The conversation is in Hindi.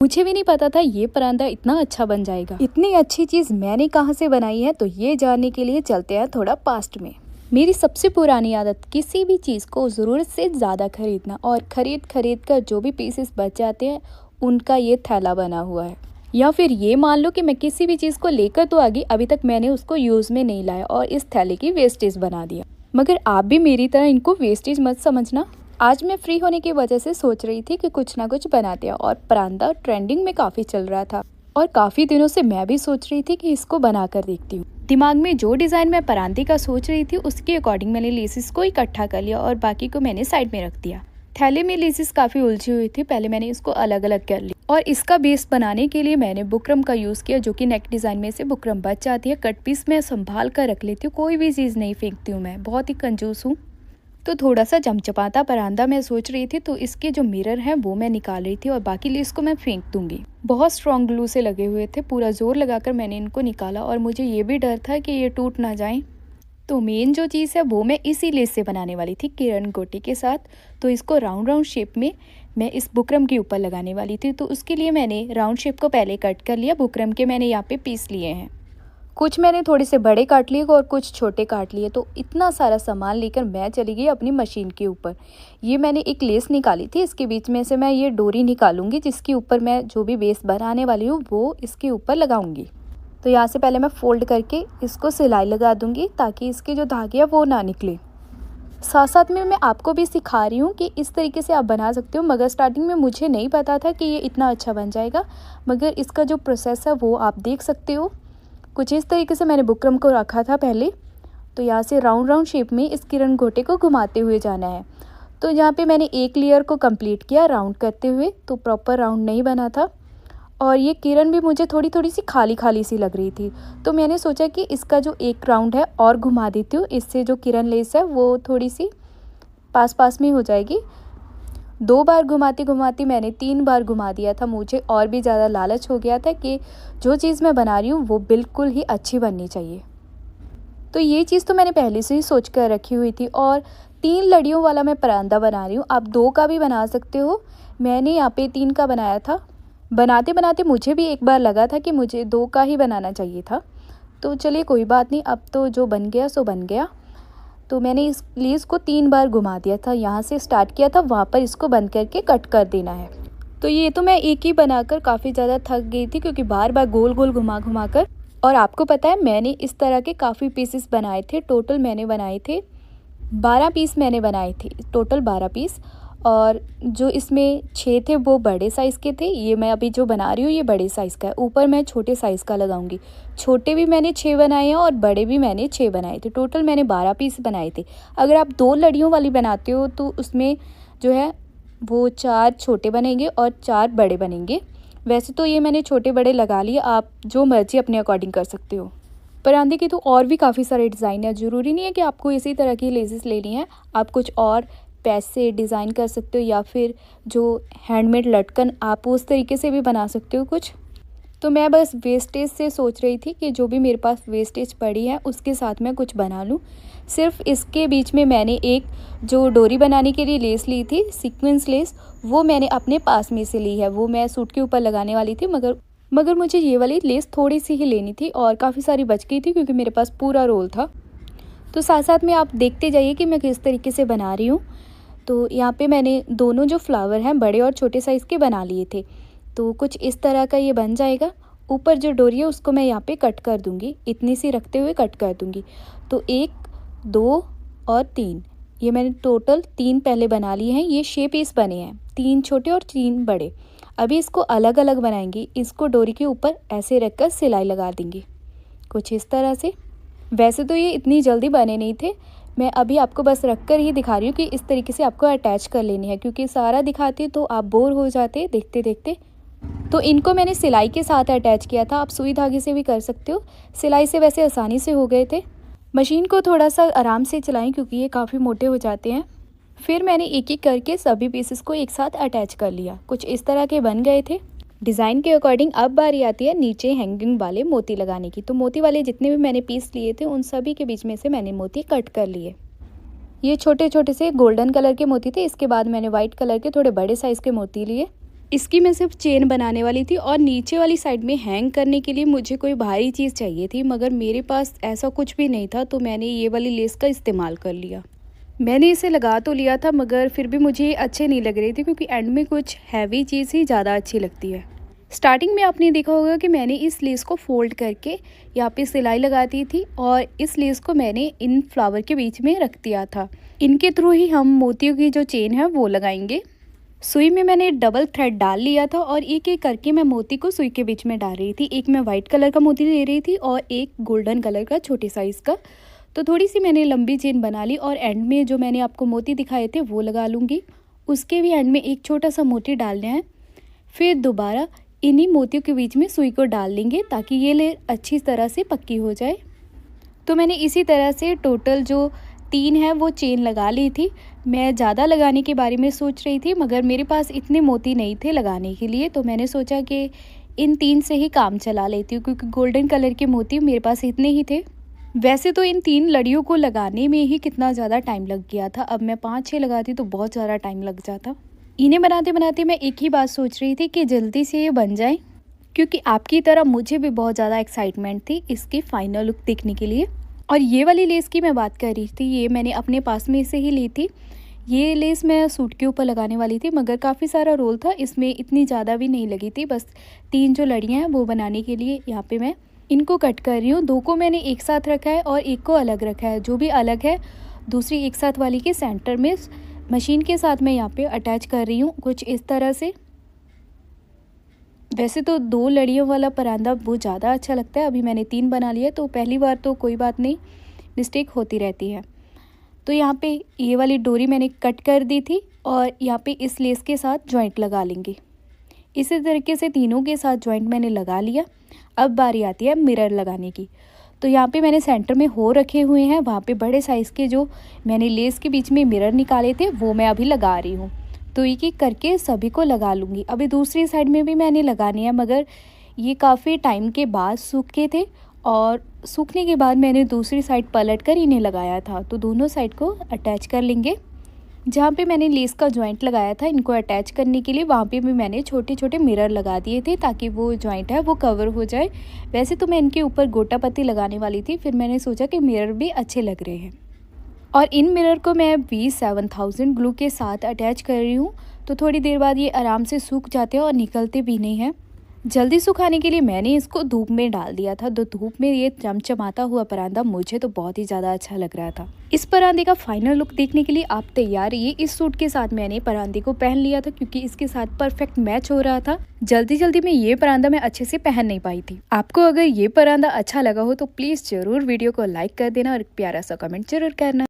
मुझे भी नहीं पता था ये परांदा इतना अच्छा बन जाएगा। इतनी अच्छी चीज़ मैंने कहाँ से बनाई है, तो ये जानने के लिए चलते हैं थोड़ा पास्ट में। मेरी सबसे पुरानी आदत किसी भी चीज़ को ज़रूरत से ज़्यादा खरीदना, और खरीद कर जो भी पीसेस बच जाते हैं उनका ये थैला बना हुआ है। या फिर ये मान लो कि मैं किसी भी चीज़ को लेकर तो आ गई, अभी तक मैंने उसको यूज़ में नहीं लाया और इस थैले की वेस्टेज बना दिया। मगर आप भी मेरी तरह इनको वेस्टेज मत समझना। आज मैं फ्री होने की वजह से सोच रही थी कि कुछ ना कुछ बनाते हैं, और परांदा ट्रेंडिंग में काफ़ी चल रहा था और काफ़ी दिनों से मैं भी सोच रही थी कि इसको बना कर देखती हूँ। दिमाग में जो डिज़ाइन मैं परांदे का सोच रही थी उसके अकॉर्डिंग मैंने लेसिस को इकट्ठा कर लिया और बाकी को मैंने साइड में रख दिया। थैले में लेसिस काफ़ी उलझी हुई थी, पहले मैंने इसको अलग अलग कर लिया और इसका बेस बनाने के लिए मैंने बुकरम का यूज़ किया, जो कि नेक डिज़ाइन में से बुकरम बच जाती है। कट पीस मैं संभाल कर रख लेती हूँ, कोई भी चीज़ नहीं फेंकती हूँ, मैं बहुत ही कंजूस हूँ। तो थोड़ा सा चमचमाता परांदा मैं सोच रही थी, तो इसके जो मिरर हैं वो मैं निकाल रही थी और बाकी लेस को मैं फेंक दूंगी। बहुत स्ट्रॉन्ग ग्लू से लगे हुए थे, पूरा जोर लगाकर मैंने इनको निकाला और मुझे ये भी डर था कि ये टूट ना जाए। तो मेन जो चीज़ है वो मैं इसी लेस से बनाने वाली थी, किरण गोटी के साथ। तो इसको राउंड राउंड शेप में मैं इस बुकरम के ऊपर लगाने वाली थी। तो उसके लिए मैंने राउंड शेप को पहले कट कर लिया। बुकरम के मैंने यहाँ पे पीस लिए हैं, कुछ मैंने थोड़े से बड़े काट लिए और कुछ छोटे काट लिए। तो इतना सारा सामान लेकर मैं चली गई अपनी मशीन के ऊपर। ये मैंने एक लेस निकाली थी, इसके बीच में से मैं ये डोरी निकालूंगी जिसके ऊपर मैं जो भी बेस बनाने वाली हूँ वो इसके ऊपर लगाऊंगी। तो यहाँ से पहले मैं फोल्ड करके इसको सिलाई लगा दूंगी ताकि इसके जो धागे हैं वो ना निकले। साथ साथ में मैं आपको भी सिखा रही हूँ कि इस तरीके से आप बना सकते हो। मगर स्टार्टिंग में मुझे नहीं पता था कि ये इतना अच्छा बन जाएगा, मगर इसका जो प्रोसेस है वो आप देख सकते हो। कुछ इस तरीके से मैंने बुकरम को रखा था पहले। तो यहाँ से राउंड राउंड शेप में इस किरण गोटे को घुमाते हुए जाना है। तो यहाँ पे मैंने एक लेयर को कंप्लीट किया राउंड करते हुए, तो प्रॉपर राउंड नहीं बना था और ये किरण भी मुझे थोड़ी थोड़ी सी खाली खाली सी लग रही थी। तो मैंने सोचा कि इसका जो एक राउंड है और घुमा देती हूँ, इससे जो किरण लेस है वो थोड़ी सी पास पास में हो जाएगी। 2 बार घुमाती घुमाती मैंने 3 बार घुमा दिया था। मुझे और भी ज़्यादा लालच हो गया था कि जो चीज़ मैं बना रही हूँ वो बिल्कुल ही अच्छी बननी चाहिए। तो ये चीज़ तो मैंने पहले से ही सोच कर रखी हुई थी। और 3 लड़ियों वाला मैं परांदा बना रही हूँ, आप 2 का भी बना सकते हो। मैंने यहाँ पे 3 का बनाया था। बनाते बनाते मुझे भी एक बार लगा था कि मुझे 2 का ही बनाना चाहिए था। तो चलिए कोई बात नहीं, अब तो जो बन गया सो बन गया। तो मैंने इस लेस को 3 बार घुमा दिया था, यहाँ से स्टार्ट किया था, वहाँ पर इसको बंद करके कट कर देना है। तो ये तो मैं एक ही बनाकर काफ़ी ज़्यादा थक गई थी, क्योंकि बार बार गोल गोल घुमा कर। और आपको पता है मैंने इस तरह के काफ़ी पीसेस बनाए थे। टोटल मैंने बनाए थे 12 पीस मैंने बनाए थे, टोटल 12 पीस। और जो इसमें 6 थे वो बड़े साइज़ के थे। ये मैं अभी जो बना रही हूँ ये बड़े साइज़ का है, ऊपर मैं छोटे साइज़ का लगाऊंगी। छोटे भी मैंने 6 बनाए हैं और बड़े भी मैंने 6 बनाए थे। टोटल मैंने 12 पीस बनाए थे। अगर आप 2 लड़ियों वाली बनाते हो तो उसमें जो है वो 4 छोटे बनेंगे और 4 बड़े बनेंगे। वैसे तो ये मैंने छोटे बड़े लगा लिए, आप जो मर्जी अपने अकॉर्डिंग कर सकते हो। परांदे की तो और भी काफ़ी सारे डिज़ाइन है, ज़रूरी नहीं है कि आपको इसी तरह की लेसेस लेनी है। आप कुछ और पैसे डिज़ाइन कर सकते हो, या फिर जो हैंडमेड लटकन आप उस तरीके से भी बना सकते हो कुछ। तो मैं बस वेस्टेज से सोच रही थी कि जो भी मेरे पास वेस्टेज पड़ी है उसके साथ मैं कुछ बना लूँ। सिर्फ इसके बीच में मैंने एक जो डोरी बनाने के लिए लेस ली थी, सीक्वेंस लेस, वो मैंने अपने पास में से ली है। वो मैं सूट के ऊपर लगाने वाली थी, मगर मुझे ये वाली लेस थोड़ी सी ही लेनी थी और काफ़ी सारी बच गई थी क्योंकि मेरे पास पूरा रोल था। तो साथ साथ में आप देखते जाइए कि मैं किस तरीके से बना रही हूँ। तो यहाँ पे मैंने दोनों जो फ्लावर हैं बड़े और छोटे साइज़ के बना लिए थे। तो कुछ इस तरह का ये बन जाएगा। ऊपर जो डोरी है उसको मैं यहाँ पे कट कर दूँगी, इतनी सी रखते हुए कट कर दूँगी। तो 1, 2 और 3, ये मैंने टोटल 3 पहले बना लिए हैं। ये 6 पीस बने हैं, 3 छोटे और 3 बड़े। अभी इसको अलग अलग बनाएंगी। इसको डोरी के ऊपर ऐसे रखकर सिलाई लगा देंगी, कुछ इस तरह से। वैसे तो ये इतनी जल्दी बने नहीं थे, मैं अभी आपको बस रख कर ही दिखा रही हूँ कि इस तरीके से आपको अटैच कर लेनी है, क्योंकि सारा दिखाती तो आप बोर हो जाते देखते देखते। तो इनको मैंने सिलाई के साथ अटैच किया था, आप सुई धागे से भी कर सकते हो। सिलाई से वैसे आसानी से हो गए थे। मशीन को थोड़ा सा आराम से चलाएं क्योंकि ये काफ़ी मोटे हो जाते हैं। फिर मैंने एक एक करके सभी पीसेस को एक साथ अटैच कर लिया। कुछ इस तरह के बन गए थे डिज़ाइन के अकॉर्डिंग। अब बारी आती है नीचे हैंगिंग वाले मोती लगाने की। तो मोती वाले जितने भी मैंने पीस लिए थे उन सभी के बीच में से मैंने मोती कट कर लिए। ये छोटे छोटे से गोल्डन कलर के मोती थे। इसके बाद मैंने वाइट कलर के थोड़े बड़े साइज़ के मोती लिए। इसकी मैं सिर्फ चेन बनाने वाली थी और नीचे वाली साइड में हैंग करने के लिए मुझे कोई भारी चीज़ चाहिए थी, मगर मेरे पास ऐसा कुछ भी नहीं था, तो मैंने ये वाली लेस का इस्तेमाल कर लिया। मैंने इसे लगा तो लिया था, मगर फिर भी मुझे ये अच्छे नहीं लग रही थी, क्योंकि एंड में कुछ हैवी चीज़ ही ज़्यादा अच्छी लगती है। स्टार्टिंग में आपने देखा होगा कि मैंने इस लेस को फोल्ड करके यहाँ पे सिलाई लगाती थी और इस लेस को मैंने इन फ्लावर के बीच में रख दिया था। इनके थ्रू ही हम मोतियों की जो चेन है वो लगाएंगे। सुई में मैंने डबल थ्रेड डाल लिया था और एक एक करके मैं मोती को सुई के बीच में डाल रही थी। एक मैं वाइट कलर का मोती ले रही थी और एक गोल्डन कलर का छोटे साइज़ का। तो थोड़ी सी मैंने लंबी चेन बना ली और एंड में जो मैंने आपको मोती दिखाए थे वो लगा लूँगी। उसके भी एंड में एक छोटा सा मोती डालना है। फिर दोबारा इन्हीं मोतियों के बीच में सुई को डाल लेंगे ताकि ये ले अच्छी तरह से पक्की हो जाए। तो मैंने इसी तरह से टोटल जो 3 है वो चेन लगा ली थी। मैं ज़्यादा लगाने के बारे में सोच रही थी, मगर मेरे पास इतने मोती नहीं थे लगाने के लिए, तो मैंने सोचा कि इन 3 से ही काम चला लेती हूँ, क्योंकि गोल्डन कलर के मोती मेरे पास इतने ही थे। वैसे तो इन 3 लड़ियों को लगाने में ही कितना ज़्यादा टाइम लग गया था। अब मैं 5-6 लगाती तो बहुत ज़्यादा टाइम लग जाता। इन्हें बनाते बनाते मैं एक ही बात सोच रही थी कि जल्दी से ये बन जाए, क्योंकि आपकी तरह मुझे भी बहुत ज़्यादा एक्साइटमेंट थी इसकी फाइनल लुक देखने के लिए। और ये वाली लेस की मैं बात कर रही थी, ये मैंने अपने पास में से ही ली थी। ये लेस मैं सूट के ऊपर लगाने वाली थी, मगर काफ़ी सारा रोल था, इसमें इतनी ज़्यादा भी नहीं लगी थी। बस 3 जो लड़ियाँ हैं वो बनाने के लिए यहाँ पे मैं इनको कट कर रही हूँ। 2 को मैंने एक साथ रखा है और एक को अलग रखा है। जो भी अलग है दूसरी एक साथ वाली के सेंटर में मशीन के साथ मैं यहाँ पे अटैच कर रही हूँ कुछ इस तरह से। वैसे तो 2 लड़ियों वाला परांदा वो ज़्यादा अच्छा लगता है। अभी मैंने 3 बना लिया, तो पहली बार तो कोई बात नहीं, मिस्टेक होती रहती है। तो यहाँ पे ये वाली डोरी मैंने कट कर दी थी और यहाँ पे इस लेस के साथ जॉइंट लगा लेंगे। इसी तरीके से तीनों के साथ जॉइंट मैंने लगा लिया। अब बारी आती है मिरर लगाने की। तो यहाँ पे मैंने सेंटर में हो रखे हुए हैं, वहाँ पे बड़े साइज़ के जो मैंने लेस के बीच में मिरर निकाले थे वो मैं अभी लगा रही हूँ। तो एक एक करके सभी को लगा लूँगी। अभी दूसरी साइड में भी मैंने लगानी है, मगर ये काफ़ी टाइम के बाद सूखे थे और सूखने के बाद मैंने दूसरी साइड पलट कर इन्हें लगाया था। तो दोनों साइड को अटैच कर लेंगे। जहाँ पे मैंने लेस का जॉइंट लगाया था इनको अटैच करने के लिए, वहाँ पे भी मैंने छोटे छोटे मिरर लगा दिए थे ताकि वो जॉइंट है वो कवर हो जाए। वैसे तो मैं इनके ऊपर गोटा पत्ती लगाने वाली थी, फिर मैंने सोचा कि मिरर भी अच्छे लग रहे हैं। और इन मिरर को मैं V7000 ग्लू के साथ अटैच कर रही हूँ। तो थोड़ी देर बाद ये आराम से सूख जाते हैं और निकलते भी नहीं हैं। जल्दी सुखाने के लिए मैंने इसको धूप में डाल दिया था। तो धूप में ये चमचमाता हुआ परांदा मुझे तो बहुत ही ज़्यादा अच्छा लग रहा था। इस परांदे का फाइनल लुक देखने के लिए आप तैयार रहिए। इस सूट के साथ मैंने परांदे को पहन लिया था, क्योंकि इसके साथ परफेक्ट मैच हो रहा था। जल्दी जल्दी में ये परांदा मैं अच्छे से पहन नहीं पाई थी। आपको अगर ये परांदा अच्छा लगा हो तो प्लीज़ ज़रूर वीडियो को लाइक कर देना और एक प्यारा सा कमेंट जरूर करना।